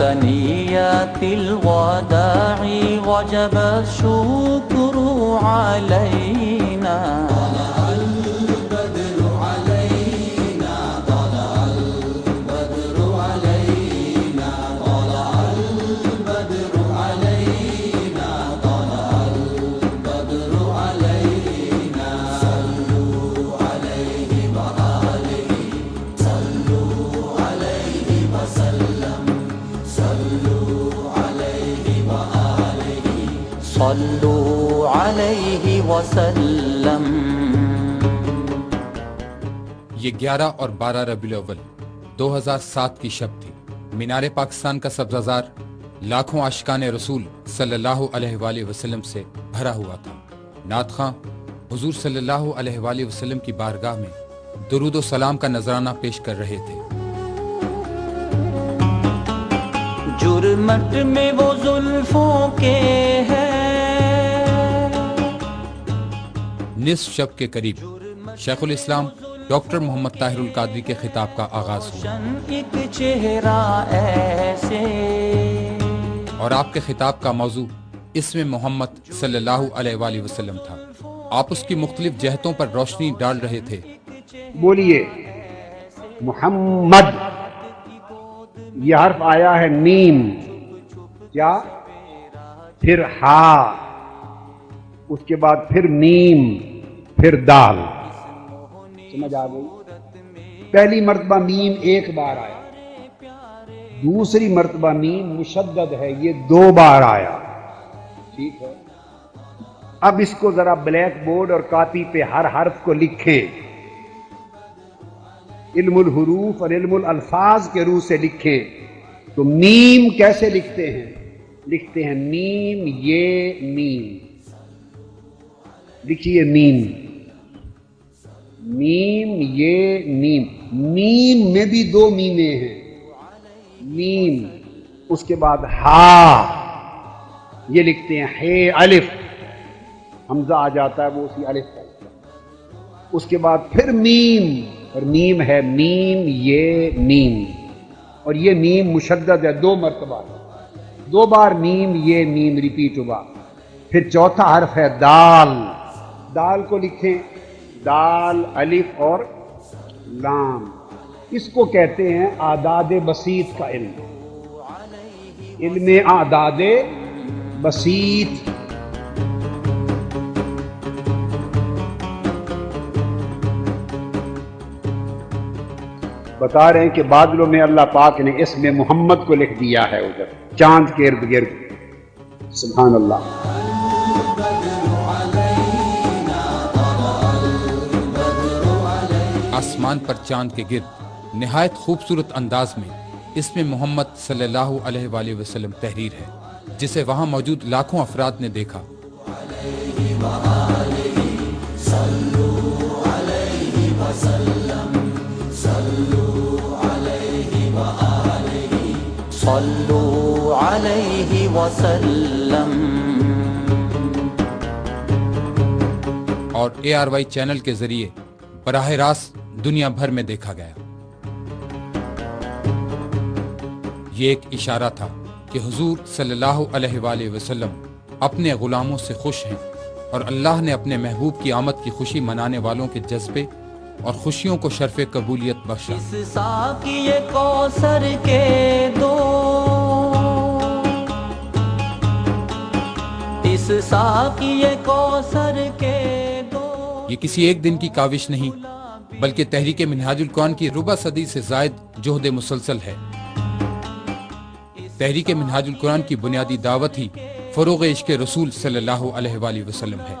ثنيات الوداع وجب الشكر علينا طلع البدر علينا طلع البدر علينا طلع البدر علينا طلع البدر علينا صلوا عليه وآله صلوا عليه وسلم صلوا عليه وسلم. یہ 11 اور 12 ربیع الاول 2007 کی شب تھی. مینار پاکستان کا سبزہ لاکھوں عاشقان رسول صلی اللہ علیہ وآلہ وسلم سے بھرا ہوا تھا. نعت خواں حضور صلی اللہ علیہ وآلہ وسلم کی بارگاہ میں درود و سلام کا نذرانہ پیش کر رہے تھے. جرمٹ میں وہ زلفوں کے ہے نصف شب کے قریب شیخ الاسلام ڈاکٹر محمد طاہر القادری کے خطاب کا آغاز ہوا ایک چہرہ ایسے اور آپ کے خطاب کا موضوع اسم محمد صلی اللہ علیہ وآلہ وسلم تھا. آپ اس کی مختلف جہتوں پر روشنی ڈال رہے تھے. بولیے محمد. یہ حرف آیا ہے میم، کیا؟ پھر ہا، اس کے بعد پھر میم، پھر دال. سمجھ آ گئی؟ پہلی مرتبہ میم ایک بار آیا، دوسری مرتبہ میم مشدد ہے، یہ 2 بار آیا. ٹھیک ہے، اب اس کو ذرا بلیک بورڈ اور کاپی پہ ہر حرف کو لکھیں. علم الحروف اور علم الالفاظ کے روح سے لکھیں. تو میم کیسے لکھتے ہیں؟ لکھتے ہیں میم یہ میم. لکھیے میم، میم یہ میم. میم میں بھی 2 میمیں ہیں. میم اس کے بعد ہا، یہ لکھتے ہیں ہے الف، حمزہ آ جاتا ہے وہ اسی الف کا. اس کے بعد پھر میم، اور میم ہے میم یہ میم، اور یہ میم مشدد ہے 2 مرتبہ، 2 بار میم یہ میم ریپیٹ ہوا. پھر چوتھا حرف ہے دال. دال کو لکھیں دال الف اور لام. اس کو کہتے ہیں اعداد بسیط کا علم، علم اعداد بسیط. بتا رہے ہیں کہ بادلوں میں اللہ پاک نے اسم محمد کو لکھ دیا ہے ادھر چاند کے ارد گرد. سبحان اللہ. آسمان پر چاند کے گرد نہایت خوبصورت انداز میں اسم محمد صلی اللہ علیہ وآلہ وسلم تحریر ہے، جسے وہاں موجود لاکھوں افراد نے دیکھا. صلوا علیہ وسلم. اور ARY چینل کے ذریعے براہ راست دنیا بھر میں دیکھا گیا. یہ ایک اشارہ تھا کہ حضور صلی اللہ علیہ وآلہ وسلم اپنے غلاموں سے خوش ہیں، اور اللہ نے اپنے محبوب کی آمد کی خوشی منانے والوں کے جذبے اور خوشیوں کو شرف قبولیت بخشا. اس ساقی کوثر کے دو، اس ساقی کوثر کے دو. یہ کسی ایک دن کی کاوش نہیں، بلکہ تحریک منہاج القرآن کی ربع صدی سے زائد جہد مسلسل ہے. تحریک منہاج القرآن کی بنیادی دعوت ہی فروغ عشق رسول صلی اللہ علیہ وآلہ وسلم ہے۔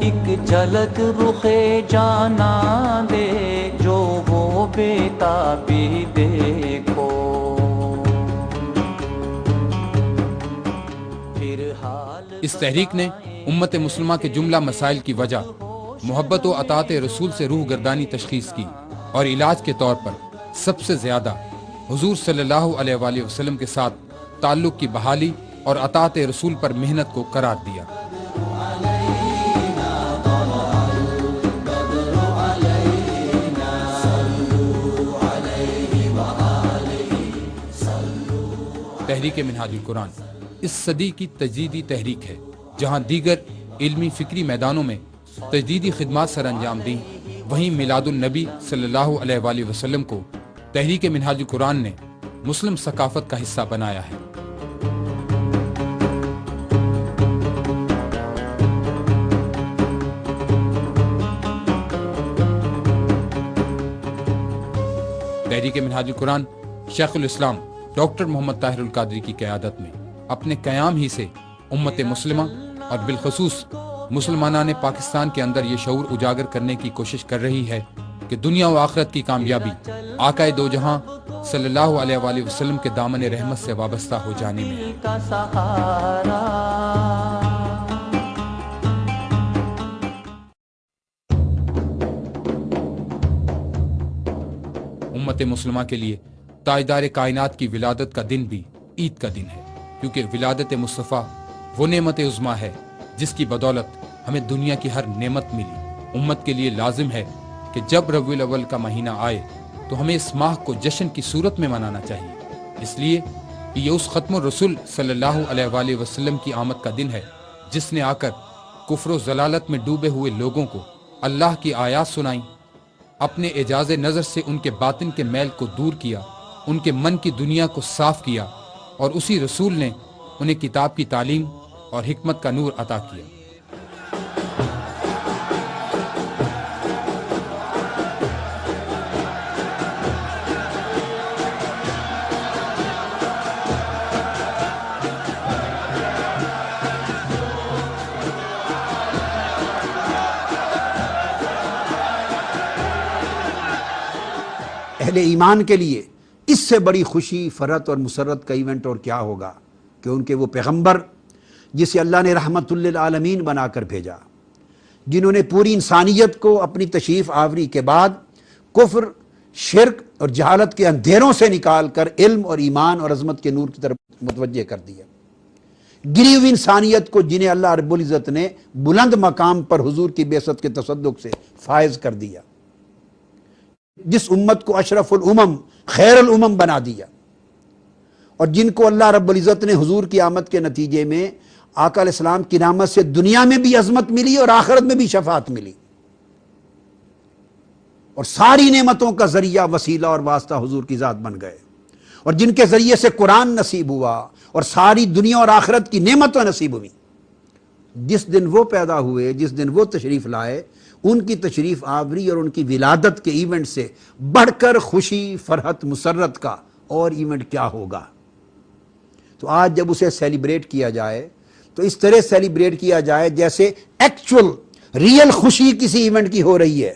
ایک جھلک رخے جانا دے جو وہ بیتابی دیکھو، پھر حال اس تحریک نے امت مسلمہ کے جملہ مسائل کی وجہ محبت و اطاعت رسول سے روح گردانی تشخیص کی، اور علاج کے طور پر سب سے زیادہ حضور صلی اللہ علیہ وآلہ وسلم کے ساتھ تعلق کی بحالی اور اطاعت رسول پر محنت کو قرار دیا۔ تحریک منہاج القرآن اس صدی کی تجدیدی تحریک ہے، جہاں دیگر علمی فکری میدانوں میں تجدیدی خدمات سر انجام دیں، وہیں میلاد النبی صلی اللہ علیہ وآلہ وسلم کو تحریک منہاج القرآن نے مسلم ثقافت کا حصہ بنایا ہے۔ تحریک منہاج القرآن شیخ الاسلام ڈاکٹر محمد طاہر القادری کی قیادت میں اپنے قیام ہی سے امت مسلمہ اور بالخصوص مسلمانان پاکستان کے اندر یہ شعور اجاگر کرنے کی کوشش کر رہی ہے کہ دنیا و آخرت کی کامیابی آقائے دو جہاں صلی اللہ علیہ وآلہ وسلم کے دامن رحمت سے وابستہ ہو جانے میں ہے۔ کا سہارا امت مسلمہ کے لیے تاجدار کائنات کی ولادت کا دن بھی عید کا دن ہے، کیونکہ ولادت مصطفیٰ وہ نعمت عظمیٰ ہے جس کی بدولت ہمیں دنیا کی ہر نعمت ملی۔ امت کے لیے لازم ہے کہ جب ربیع الاول کا مہینہ آئے تو ہمیں اس ماہ کو جشن کی صورت میں منانا چاہیے، اس لیے کہ یہ اس ختم الرسول صلی اللہ علیہ وآلہ وسلم کی آمد کا دن ہے جس نے آ کر کفر و ضلالت میں ڈوبے ہوئے لوگوں کو اللہ کی آیات سنائیں، اپنے اعجاز نظر سے ان کے باطن کے میل کو دور کیا، ان کے من کی دنیا کو صاف کیا، اور اسی رسول نے انہیں کتاب کی تعلیم اور حکمت کا نور عطا کیا۔ اہل ایمان کے لیے اس سے بڑی خوشی، فرحت اور مسرت کا ایونٹ اور کیا ہوگا کہ ان کے وہ پیغمبر جسے اللہ نے رحمت للعالمین بنا کر بھیجا، جنہوں نے پوری انسانیت کو اپنی تشریف آوری کے بعد کفر، شرک اور جہالت کے اندھیروں سے نکال کر علم اور ایمان اور عظمت کے نور کی طرف متوجہ کر دیا، گری ہوئی انسانیت کو جنہیں اللہ رب العزت نے بلند مقام پر حضور کی بعثت کے تصدق سے فائز کر دیا، جس امت کو اشرف الامم، خیر الامم بنا دیا، اور جن کو اللہ رب العزت نے حضور کی آمد کے نتیجے میں آقا علیہ السلام کی رحمت سے دنیا میں بھی عظمت ملی اور آخرت میں بھی شفاعت ملی، اور ساری نعمتوں کا ذریعہ، وسیلہ اور واسطہ حضور کی ذات بن گئے، اور جن کے ذریعے سے قرآن نصیب ہوا اور ساری دنیا اور آخرت کی نعمتیں نصیب ہوئی۔ جس دن وہ پیدا ہوئے، جس دن وہ تشریف لائے، ان کی تشریف آوری اور ان کی ولادت کے ایونٹ سے بڑھ کر خوشی، فرحت، مسرت کا اور ایونٹ کیا ہوگا؟ تو آج جب اسے سیلیبریٹ کیا جائے تو اس طرح سیلیبریٹ کیا جائے جیسے ایکچول ریئل خوشی کسی ایونٹ کی ہو رہی ہے،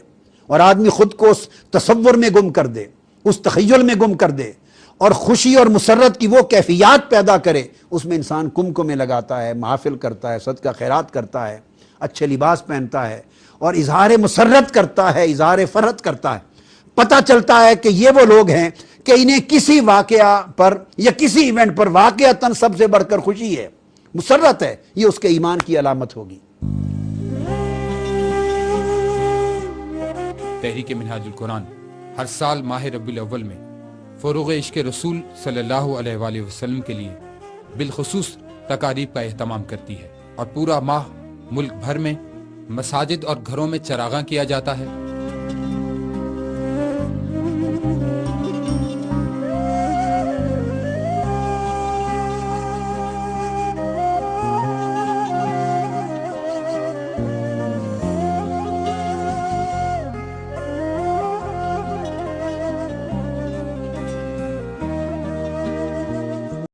اور آدمی خود کو اس تصور میں گم کر دے، اس تخیل میں گم کر دے، اور خوشی اور مسرت کی وہ کیفیات پیدا کرے۔ اس میں انسان کمکم میں لگاتا ہے، محافل کرتا ہے، صدقہ خیرات کرتا ہے، اچھے لباس پہنتا ہے، اور اظہار مسرت کرتا ہے، اظہار فرحت کرتا ہے۔ پتہ چلتا ہے کہ یہ وہ لوگ ہیں کہ انہیں کسی واقعہ پر یا کسی ایونٹ پر واقعتاً سب سے بڑھ کر خوشی ہے، مسرت ہے، یہ اس کے ایمان کی علامت ہوگی۔ تحریک منہاج القرآن ہر سال ماہ ربیع الاول میں فروغ عشق رسول صلی اللہ علیہ وآلہ وسلم کے لیے بالخصوص تقاریب کا اہتمام کرتی ہے، اور پورا ماہ ملک بھر میں مساجد اور گھروں میں چراغاں کیا جاتا ہے،